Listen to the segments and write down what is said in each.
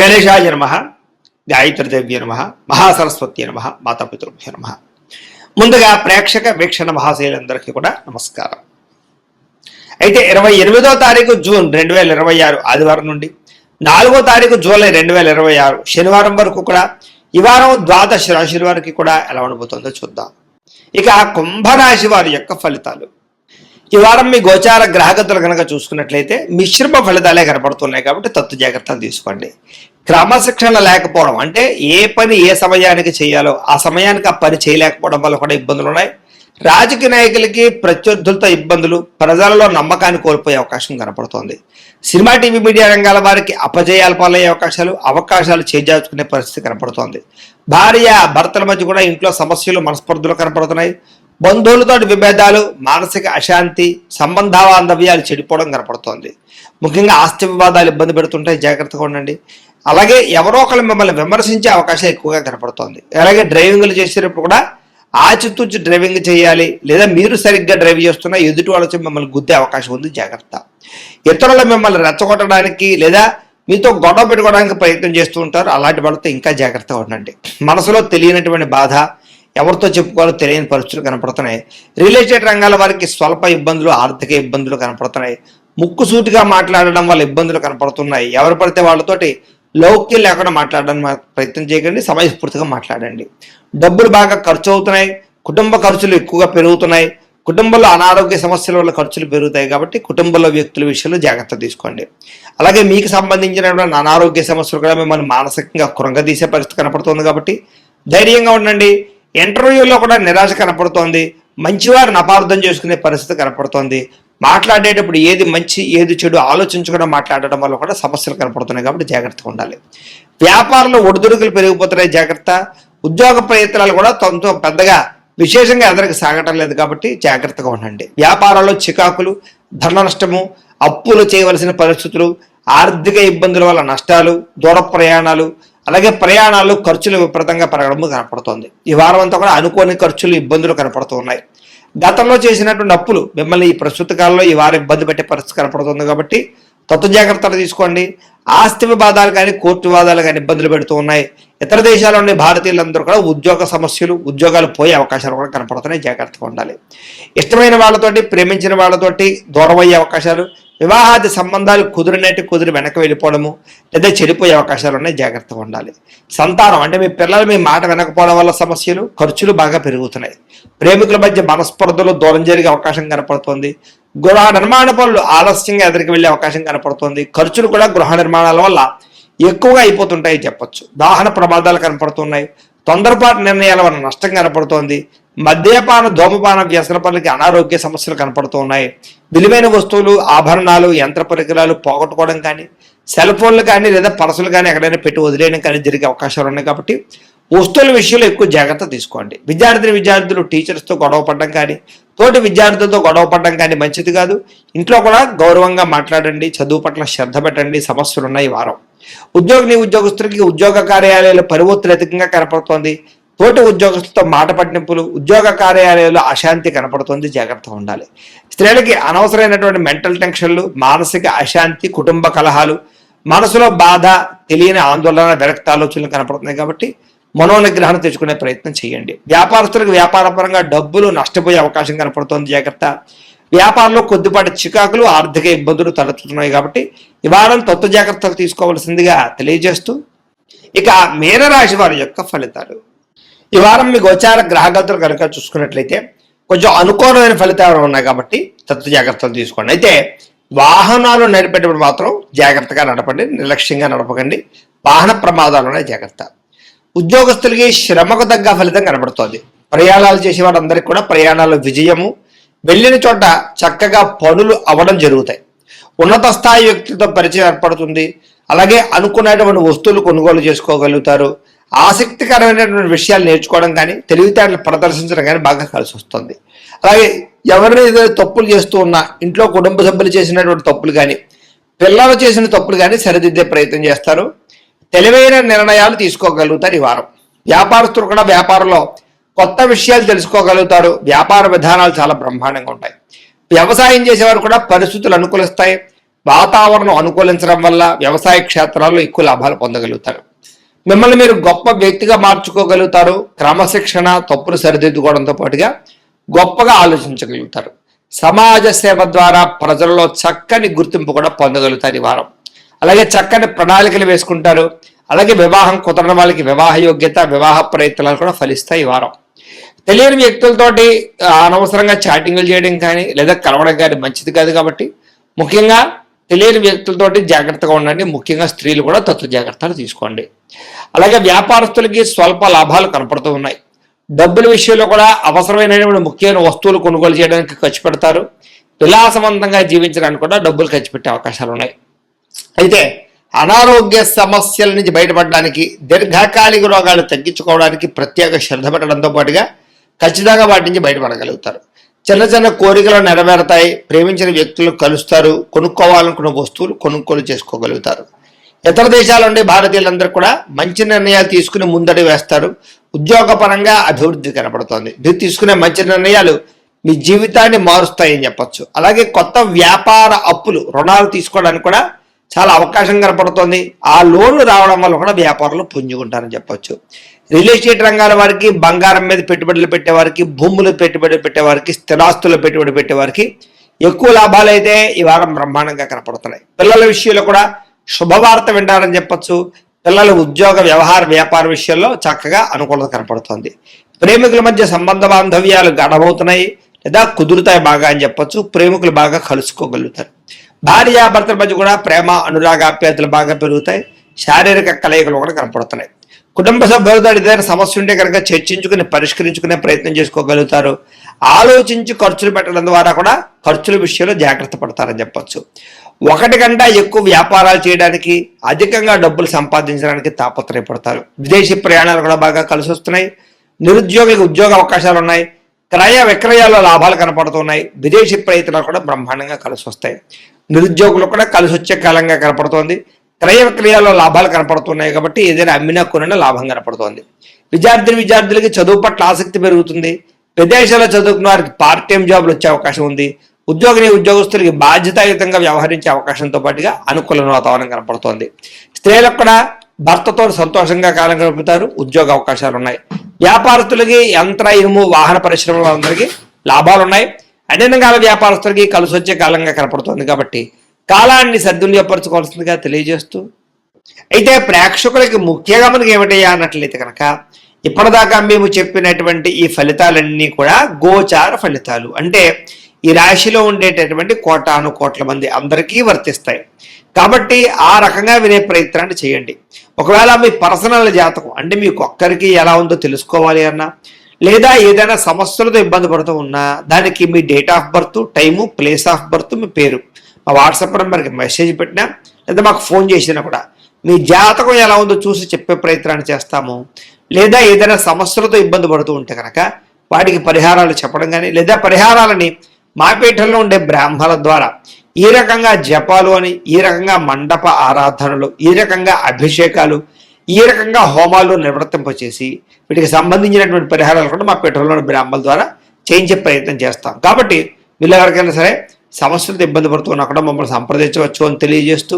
గణేశాయ నమః, గాయత్రీదేవ్య నమః, మహాసరస్వతి నమః, మాతాపితృభ్యో నమః. ముందుగా ప్రేక్షక వీక్షణ మహాశైలందరికీ కూడా నమస్కారం. అయితే 28వ తారీఖు జూన్ 2026 ఆదివారం నుండి 4వ తారీఖు జూలై 2026 శనివారం వరకు కూడా ఈ వారం ద్వాదశ రాశుల వారికి కూడా ఎలా ఉండబోతుందో చూద్దాం. ఇక కుంభరాశి వారి యొక్క ఫలితాలు. ఈ వారం మీ గోచార గ్రహగతులు కనుక చూసుకున్నట్లయితే మిశ్రమ ఫలితాలే కనపడుతున్నాయి కాబట్టి తత్తు జాగ్రత్తలు తీసుకోండి. క్రమశిక్షణ లేకపోవడం అంటే ఏ పని ఏ సమయానికి చేయాలో ఆ సమయానికి ఆ పని చేయలేకపోవడం వల్ల కూడా ఇబ్బందులు ఉన్నాయి. రాజకీయ నాయకులకి ప్రత్యర్థులతో ఇబ్బందులు, ప్రజలలో నమ్మకాన్ని కోల్పోయే అవకాశం కనపడుతోంది. సినిమా టీవీ మీడియా రంగాల వారికి అపజయాలు పాలయ్యే అవకాశాలు చేజార్చుకునే పరిస్థితి కనపడుతోంది. భార్య భర్తల మధ్య కూడా ఇంట్లో సమస్యలు, మనస్పర్ధలు కనపడుతున్నాయి. బంధువులతో విభేదాలు, మానసిక అశాంతి, సంబంధ బాంధవ్యాలు చెడిపోవడం కనపడుతోంది. ముఖ్యంగా ఆస్తి వివాదాలు ఇబ్బంది పెడుతుంటాయి, జాగ్రత్తగా ఉండండి. అలాగే ఎవరో ఒకళ్ళు మిమ్మల్ని విమర్శించే అవకాశం ఎక్కువగా కనపడుతోంది. అలాగే డ్రైవింగ్లు చేసేటప్పుడు కూడా ఆచితూచి డ్రైవింగ్ చేయాలి, లేదా మీరు సరిగ్గా డ్రైవ్ చేస్తున్నా ఎదుటి వాళ్ళతో మిమ్మల్ని గుద్దే అవకాశం ఉంది, జాగ్రత్త. ఇతరులు మిమ్మల్ని రెచ్చగొట్టడానికి లేదా మీతో గొడవ పెట్టుకోవడానికి ప్రయత్నం చేస్తూ ఉంటారు, అలాంటి వాళ్ళతో ఇంకా జాగ్రత్తగా ఉండండి. మనసులో తెలియనటువంటి బాధ, ఎవరితో చెప్పుకోవాలో తెలియని పరిస్థితులు కనపడుతున్నాయి. రియల్ ఎస్టేట్ రంగాల వారికి స్వల్ప ఇబ్బందులు, ఆర్థిక ఇబ్బందులు కనపడుతున్నాయి. ముక్కుసూటిగా మాట్లాడడం వల్ల ఇబ్బందులు కనపడుతున్నాయి. ఎవరు పడితే వాళ్ళతోటి లౌక్యం లేకుండా మాట్లాడడానికి ప్రయత్నం చేయకండి, సమయస్ఫూర్తిగా మాట్లాడండి. డబ్బులు బాగా ఖర్చు అవుతున్నాయి, కుటుంబ ఖర్చులు ఎక్కువగా పెరుగుతున్నాయి. కుటుంబంలో అనారోగ్య సమస్యల వల్ల ఖర్చులు పెరుగుతాయి కాబట్టి కుటుంబంలో వ్యక్తుల విషయంలో జాగ్రత్త తీసుకోండి. అలాగే మీకు సంబంధించినటువంటి అనారోగ్య సమస్యలు కూడా మిమ్మల్ని మానసికంగా కృంగదీసే పరిస్థితి కనపడుతుంది కాబట్టి ధైర్యంగా ఉండండి. ఇంటర్వ్యూలో కూడా నిరాశ కనపడుతోంది. మంచివారిని అపార్థం చేసుకునే పరిస్థితి కనపడుతోంది. మాట్లాడేటప్పుడు ఏది మంచి ఏది చెడు ఆలోచించకుండా మాట్లాడడం వల్ల కూడా సమస్యలు కనపడుతున్నాయి కాబట్టి జాగ్రత్తగా ఉండాలి. వ్యాపారంలో ఒడిదుడుకులు పెరిగిపోతున్నాయి, జాగ్రత్త. ఉద్యోగ ప్రయత్నాలు కూడా తమతో పెద్దగా విశేషంగా ఎదురికి సాగటం లేదు కాబట్టి జాగ్రత్తగా ఉండండి. వ్యాపారాల్లో చికాకులు, ధన నష్టము, అప్పులు చేయవలసిన పరిస్థితులు, ఆర్థిక ఇబ్బందుల వల్ల నష్టాలు, దూర ప్రయాణాలు, అలాగే ప్రయాణాలు ఖర్చులు విపరీతంగా పెరగడం కనపడుతోంది. ఈ వారం అంతా కూడా అనుకోని ఖర్చులు, ఇబ్బందులు కనపడుతూ ఉన్నాయి. గతంలో చేసినటువంటి అప్పులు మిమ్మల్ని ఈ ప్రస్తుత కాలంలో ఈ వారం ఇబ్బంది పెట్టే పరిస్థితి కనపడుతుంది కాబట్టి తత్వ జాగ్రత్తలు తీసుకోండి. ఆస్తి వివాదాలు కానీ, కోర్టు వివాదాలు కానీ ఇబ్బందులు పెడుతూ ఉన్నాయి. ఇతర దేశాల్లోని భారతీయులందరూ కూడా ఉద్యోగ సమస్యలు, ఉద్యోగాలు పోయే అవకాశాలు కూడా కనపడుతున్నాయి, జాగ్రత్తగా ఉండాలి. ఇష్టమైన వాళ్ళతోటి, ప్రేమించిన వాళ్ళతోటి దూరం అయ్యే అవకాశాలు, వివాహాది సంబంధాలు కుదిరి వెనక్కి వెళ్ళిపోవడము లేదా చెడిపోయే అవకాశాలు ఉన్నాయి, జాగ్రత్తగా ఉండాలి. సంతానం అంటే మీ పిల్లలు మీ మాట వినకపోవడం వల్ల సమస్యలు, ఖర్చులు బాగా పెరుగుతున్నాయి. ప్రేమికుల మధ్య మనస్పర్ధలు దూరం జరిగే అవకాశం కనపడుతోంది. గృహ నిర్మాణ పనులు ఆలస్యంగా ఎదురికి వెళ్ళే అవకాశం కనపడుతోంది. ఖర్చులు కూడా గృహ నిర్మాణాల వల్ల ఎక్కువగా అయిపోతుంటాయి చెప్పొచ్చు. వాహన ప్రమాదాలు కనపడుతున్నాయి. తొందరపాటు నిర్ణయాల వల్ల నష్టం కనపడుతోంది. మద్యపాన, ధూమపాన వ్యసన పనులకి అనారోగ్య సమస్యలు కనపడుతూ ఉన్నాయి. విలువైన వస్తువులు, ఆభరణాలు, యంత్ర పరికరాలు పోగొట్టుకోవడం కానీ, సెల్ ఫోన్లు కానీ లేదా పర్సులు కానీ ఎక్కడైనా పెట్టి వదిలేయడం కానీ జరిగే అవకాశాలు ఉన్నాయి కాబట్టి వస్తువుల విషయంలో ఎక్కువ జాగ్రత్త తీసుకోండి. విద్యార్థులు టీచర్స్తో గొడవ పడడం కానీ, తోటి విద్యార్థులతో గొడవ పడడం కానీ మంచిది కాదు. ఇంట్లో కూడా గౌరవంగా మాట్లాడండి, చదువు పట్ల శ్రద్ధ పెట్టండి. సమస్యలు ఉన్నాయి ఈ వారం. ఉద్యోగస్తులకి ఉద్యోగ కార్యాలయాలు పరివర్తన అధికంగా కనపడుతోంది. తోటి ఉద్యోగస్తులతో మాట పట్టింపులు, ఉద్యోగ కార్యాలయాల్లో అశాంతి కనపడుతుంది, జాగ్రత్తగా ఉండాలి. స్త్రీలకి అనవసరమైనటువంటి మెంటల్ టెన్షన్లు, మానసిక అశాంతి, కుటుంబ కలహాలు, మనసులో బాధ, తెలియని ఆందోళన, విరక్త ఆలోచనలు కనపడుతున్నాయి కాబట్టి మనోనిగ్రహం తెచ్చుకునే ప్రయత్నం చేయండి. వ్యాపారస్తులకు వ్యాపారపరంగా డబ్బులు నష్టపోయే అవకాశం కనపడుతోంది, జాగ్రత్త. వ్యాపారంలో కొద్దిపాటి చికాకులు, ఆర్థిక ఇబ్బందులు తలెత్తుతున్నాయి కాబట్టి ఈ వారం తత్వ జాగ్రత్తలు తీసుకోవాల్సిందిగా తెలియజేస్తూ ఇక మీనరాశి వారి యొక్క ఫలితాలు. ఈ వారం మీ గోచార గ్రహగతులు కనుక చూసుకున్నట్లయితే కొంచెం అనుకూలమైన ఫలితాలు ఉన్నాయి కాబట్టి తత్వ జాగ్రత్తలు తీసుకోండి. అయితే వాహనాలు నడిపేటప్పుడు మాత్రం జాగ్రత్తగా నడపండి, నిర్లక్ష్యంగా నడపకండి. వాహన ప్రమాదాలున్నాయి, జాగ్రత్త. ఉద్యోగస్తులకి శ్రమకు తగ్గ ఫలితం కనబడుతోంది. ప్రయాణాలు చేసే వారందరికీ కూడా ప్రయాణాలు విజయము, వెళ్ళిన చోట చక్కగా పనులు అవ్వడం జరుగుతాయి. ఉన్నత స్థాయి వ్యక్తులతో పరిచయం ఏర్పడుతుంది. అలాగే అనుకున్నటువంటి వస్తువులు కొనుగోలు చేసుకోగలుగుతారు. ఆసక్తికరమైనటువంటి విషయాలు నేర్చుకోవడం కానీ, తెలివితేటలు ప్రదర్శించడం కానీ బాగా కలిసి వస్తుంది. అలాగే ఎవరైనా ఏదైనా తప్పులు చేస్తూ ఉన్నా, ఇంట్లో కుటుంబ సభ్యులు చేసినటువంటి తప్పులు కానీ, పిల్లలు చేసిన తప్పులు కానీ సరిదిద్దే ప్రయత్నం చేస్తారు. తెలివైన నిర్ణయాలు తీసుకోగలుగుతారు ఈ వారం. వ్యాపారస్తులు కూడా వ్యాపారంలో కొత్త విషయాలు తెలుసుకోగలుగుతారు. వ్యాపార విధానాలు చాలా బ్రహ్మాండంగా ఉంటాయి. వ్యవసాయం చేసేవారు కూడా పరిస్థితులు అనుకూలిస్తాయి. వాతావరణం అనుకూలించడం వల్ల వ్యవసాయ క్షేత్రాల్లో ఎక్కువ లాభాలు పొందగలుగుతారు. మిమ్మల్ని మీరు గొప్ప వ్యక్తిగా మార్చుకోగలుగుతారు. క్రమశిక్షణ, తప్పులు సరిదిద్దుకోవడంతో పాటుగా గొప్పగా ఆలోచించగలుగుతారు. సమాజ సేవ ద్వారా ప్రజల్లో చక్కని గుర్తింపు కూడా పొందగలుగుతారు ఈ వారం. అలాగే చక్కని ప్రణాళికలు వేసుకుంటారు. అలాగే వివాహం కుదరని వాళ్ళకి వివాహ యోగ్యత, వివాహ ప్రయత్నాలు కూడా ఫలిస్తాయి ఈ వారం. తెలియని వ్యక్తులతోటి అనవసరంగా చాటింగ్లు చేయడం కానీ లేదా కలవడం కానీ మంచిది కాదు. కాబట్టి ముఖ్యంగా తెలియని వ్యక్తులతోటి జాగ్రత్తగా ఉండండి. ముఖ్యంగా స్త్రీలు కూడా తత్వ జాగ్రత్తలు తీసుకోండి. అలాగే వ్యాపారస్తులకి స్వల్ప లాభాలు కనపడుతూ ఉన్నాయి. డబ్బుల విషయంలో కూడా అవసరమైనటువంటి ముఖ్యమైన వస్తువులు కొనుగోలు చేయడానికి ఖర్చు పెడతారు. విలాసవంతంగా జీవించడానికి కూడా డబ్బులు ఖర్చు పెట్టే అవకాశాలు ఉన్నాయి. అయితే అనారోగ్య సమస్యల నుంచి బయటపడడానికి, దీర్ఘకాలిక రోగాలు తగ్గించుకోవడానికి ప్రత్యేక శ్రద్ధ పెట్టడంతో పాటుగా ఖచ్చితంగా వాటి నుంచి బయటపడగలుగుతారు. చిన్న చిన్న కోరికలు నెరవేరుతాయి. ప్రేమించిన వ్యక్తులను కలుస్తారు. కొనుక్కోవాలనుకున్న వస్తువులు కొనుగోలు చేసుకోగలుగుతారు. ఇతర దేశాల నుండి భారతీయులందరూ కూడా మంచి నిర్ణయాలు తీసుకుని ముందడి వేస్తారు. ఉద్యోగపరంగా అభివృద్ధి కనపడుతోంది. మీరు తీసుకునే మంచి నిర్ణయాలు మీ జీవితాన్ని మారుస్తాయని చెప్పొచ్చు. అలాగే కొత్త వ్యాపార అప్పులు, రుణాలు తీసుకోవడానికి కూడా చాలా అవకాశం కనపడుతోంది. ఆ లోన్లు రావడం వల్ల కూడా వ్యాపారంలో పుంజుకుంటారని చెప్పొచ్చు. రియల్ ఎస్టేట్ రంగాల వారికి, బంగారం మీద పెట్టుబడులు పెట్టేవారికి, భూములు పెట్టుబడి పెట్టేవారికి, స్థిరాస్తులు పెట్టుబడి పెట్టేవారికి ఎక్కువ లాభాలు అయితే ఈ వారం బ్రహ్మాండంగా కనపడుతున్నాయి. పిల్లల విషయంలో కూడా శుభవార్త వింటారని చెప్పొచ్చు. పిల్లల ఉద్యోగ, వ్యవహార, వ్యాపార విషయంలో చక్కగా అనుకూలత కనపడుతోంది. ప్రేమికుల మధ్య సంబంధ బాంధవ్యాలు గడబవుతున్నాయి లేదా కుదురుతాయి బాగా అని చెప్పొచ్చు. ప్రేమికులు బాగా కలుసుకోగలుగుతారు. భార్యాభర్తల మధ్య కూడా ప్రేమ, అనురాగాప్యాయతలు బాగా పెరుగుతాయి. శారీరక కలయికలు కూడా కనపడుతున్నాయి. కుటుంబ సభ్యులతో ఏదైనా సమస్య ఉంటే కనుక చర్చించుకుని పరిష్కరించుకునే ప్రయత్నం చేసుకోగలుగుతారు. ఆలోచించి ఖర్చులు పెట్టడం ద్వారా కూడా ఖర్చుల విషయంలో జాగ్రత్త పడతారని చెప్పొచ్చు. ఒకటి కంటే ఎక్కువ వ్యాపారాలు చేయడానికి, అధికంగా డబ్బులు సంపాదించడానికి తాపత్రయపడతారు. విదేశీ ప్రయాణాలు కూడా బాగా కలిసి వస్తున్నాయి. నిరుద్యోగులకు ఉద్యోగ అవకాశాలు ఉన్నాయి. క్రయ విక్రయాల్లో లాభాలు కనపడుతున్నాయి. విదేశీ ప్రయత్నాలు కూడా బ్రహ్మాండంగా కలిసి వస్తాయి. నిరుద్యోగులు కూడా కలిసి వచ్చే కాలంగా కనపడుతోంది. క్రయ విక్రయాల్లో లాభాలు కనపడుతున్నాయి. కాబట్టి ఏదైనా అమ్మినా కొనినా లాభం కనపడుతోంది. విద్యార్థులకి చదువు పట్ల ఆసక్తి పెరుగుతుంది. విదేశాల్లో చదువుకున్న వారికి పార్ట్ టైం జాబ్లు వచ్చే అవకాశం ఉంది. ఉద్యోగస్తులకి బాధ్యతాయుతంగా వ్యవహరించే అవకాశంతో పాటుగా అనుకూల వాతావరణం కనపడుతోంది. స్త్రీలకు కూడా భర్తతో సంతోషంగా కాలం గడుపుతారు. ఉద్యోగ అవకాశాలు ఉన్నాయి. వ్యాపారస్తులకి యంత్ర, ఇనుము, వాహన పరిశ్రమల అందరికీ లాభాలు ఉన్నాయి. అన్ని రంగాల వ్యాపారస్తులకి కలిసి వచ్చే కాలంగా కనపడుతోంది. కాబట్టి కాలాన్ని సద్వినియోగపరచుకోవాల్సిందిగా తెలియజేస్తూ, అయితే ప్రేక్షకులకి ముఖ్యంగా మనకి ఏమిటయ్యా అన్నట్లయితే కనుక ఇప్పటిదాకా మేము చెప్పినటువంటి ఈ ఫలితాలన్నీ కూడా గోచార ఫలితాలు. అంటే ఈ రాశిలో ఉండేటటువంటి కోటాను కోట్ల మంది అందరికీ వర్తిస్తాయి. కాబట్టి ఆ రకంగా వినే ప్రయత్నాన్ని చేయండి. ఒకవేళ మీ పర్సనల్ జాతకం అంటే మీకు ఒక్కరికి ఎలా ఉందో తెలుసుకోవాలి అన్నా, లేదా ఏదైనా సమస్యలతో ఇబ్బంది పడుతూ ఉన్నా, దానికి మీ date of birth, time, place of birth, మీ పేరు మా వాట్సాప్ నెంబర్కి మెసేజ్ పెట్టినా లేదా మాకు ఫోన్ చేసినా కూడా మీ జాతకం ఎలా ఉందో చూసి చెప్పే ప్రయత్నాన్ని చేస్తాము. లేదా ఏదైనా సమస్యలతో ఇబ్బంది పడుతూ ఉంటే కనుక వాటికి పరిహారాలు చెప్పడం కానీ, లేదా పరిహారాలని మా పీఠంలో ఉండే బ్రాహ్మణుల ద్వారా ఈ రకంగా జపాలు అని, ఈ రకంగా మండప ఆరాధనలు, ఈ రకంగా అభిషేకాలు, ఈ రకంగా హోమాలు నిర్వర్తింపచేసి వీటికి సంబంధించినటువంటి పరిహారాలు కూడా మా పీఠంలోని బ్రాహ్మణుల ద్వారా చేయించే ప్రయత్నం చేస్తాం. కాబట్టి వీళ్ళు ఎవరికైనా సరే సమస్యలతో ఇబ్బంది పడుతున్నా కూడా మమ్మల్ని సంప్రదించవచ్చు అని తెలియజేస్తూ,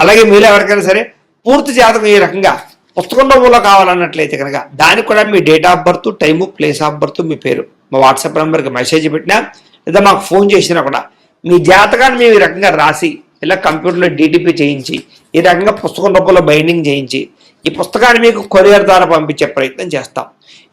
అలాగే మీరు ఎవరికైనా సరే పూర్తి జాతకం ఈ రకంగా పుస్తకం రూపంలో కావాలన్నట్లయితే కనుక దానికి కూడా మీ date of birth, time, place of birth, మీ పేరు మా వాట్సాప్ నెంబర్కి మెసేజ్ పెట్టినా లేదా మాకు ఫోన్ చేసినా కూడా మీ జాతకాన్ని మేము ఈ రకంగా రాసి ఇలా కంప్యూటర్లో DTP చేయించి ఈ రకంగా పుస్తకం రూపంలో బైండింగ్ చేయించి ఈ పుస్తకాన్ని మీకు కొరియర్ ద్వారా పంపించే ప్రయత్నం చేస్తాం.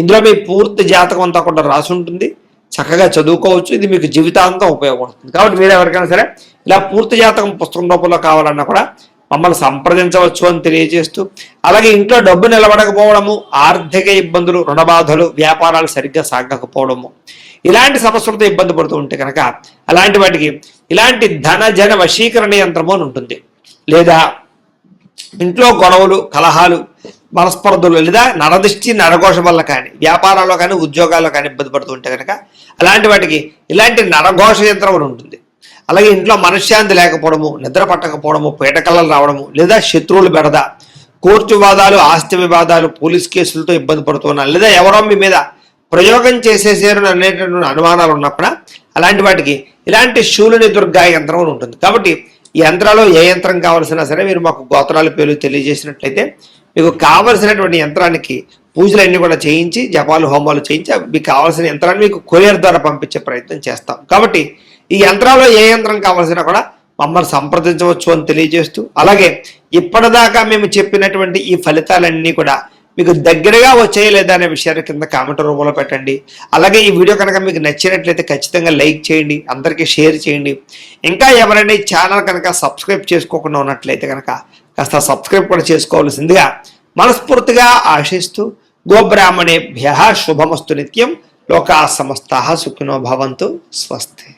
ఇందులో మీ పూర్తి జాతకం అంతా కూడా రాసి ఉంటుంది. చక్కగా చదువుకోవచ్చు. ఇది మీకు జీవితాంతం ఉపయోగపడుతుంది. కాబట్టి మీరు ఎవరికైనా సరే ఇలా పూర్తి జాతకం పుస్తకం రూపంలో కావాలన్నా కూడా మమ్మల్ని సంప్రదించవచ్చు అని తెలియజేస్తూ, అలాగే ఇంట్లో డబ్బు నిలబడకపోవడము, ఆర్థిక ఇబ్బందులు, రుణ బాధలు, వ్యాపారాలు సరిగ్గా సాగకపోవడము, ఇలాంటి సమస్యలతో ఇబ్బంది పడుతూ ఉంటే కనుక అలాంటి వాటికి ఇలాంటి ధన జన వశీకరణ యంత్రము అని ఉంటుంది. లేదా ఇంట్లో గొడవలు, కలహాలు, మనస్పర్ధలు, లేదా నరదిష్టి, నరఘోష వల్ల కానీ, వ్యాపారాల్లో కానీ, ఉద్యోగాల్లో కానీ ఇబ్బంది పడుతూ ఉంటే కనుక అలాంటి వాటికి ఇలాంటి నరఘోష యంత్రం అని ఉంటుంది. అలాగే ఇంట్లో మనశ్శాంతి లేకపోవడము, నిద్ర పట్టకపోవడము, పీడకలలు రావడము, లేదా శత్రువులు బెడద, కోర్టు వివాదాలు, ఆస్తి వివాదాలు, పోలీస్ కేసులతో ఇబ్బంది పడుతున్నారు, లేదా ఎవరో మీ మీద ప్రయోగం చేసేసారు అనేటటువంటి అనుమానాలు ఉన్నప్పుడు అలాంటి వాటికి ఇలాంటి శూలిని దుర్గా యంత్రం ఉంటుంది. కాబట్టి ఈ యంత్రాలు ఏ యంత్రం కావాల్సినా సరే మీరు మాకు గోత్రాల పేర్లు తెలియజేసినట్లయితే మీకు కావలసినటువంటి యంత్రానికి పూజలన్నీ కూడా చేయించి జపాలు హోమాలు చేయించి మీకు కావాల్సిన యంత్రాన్ని మీకు కొరియర్ ద్వారా పంపించే ప్రయత్నం చేస్తాం. కాబట్టి ఈ యంత్రాల్లో ఏ యంత్రం కావాల్సినా కూడా మమ్మల్ని సంప్రదించవచ్చు అని తెలియజేస్తూ, అలాగే ఇప్పటిదాకా మేము చెప్పినటువంటి ఈ ఫలితాలన్నీ కూడా మీకు దగ్గరగా వచ్చాయి లేదా అనే విషయాన్ని కింద కామెంట్ రూపంలో పెట్టండి. అలాగే ఈ వీడియో కనుక మీకు నచ్చినట్లయితే ఖచ్చితంగా లైక్ చేయండి, అందరికీ షేర్ చేయండి. ఇంకా ఎవరైనా ఈ ఛానల్ కనుక సబ్స్క్రైబ్ చేసుకోకుండా ఉన్నట్లయితే కనుక కాస్త సబ్స్క్రైబ్ కూడా చేసుకోవాల్సిందిగా మనస్ఫూర్తిగా ఆశిస్తూ, గోబ్రాహ్మణేభ్యః శుభమస్తు నిత్యం, లోకా సమస్తాః సుఖినో భవంతు, స్వస్తి.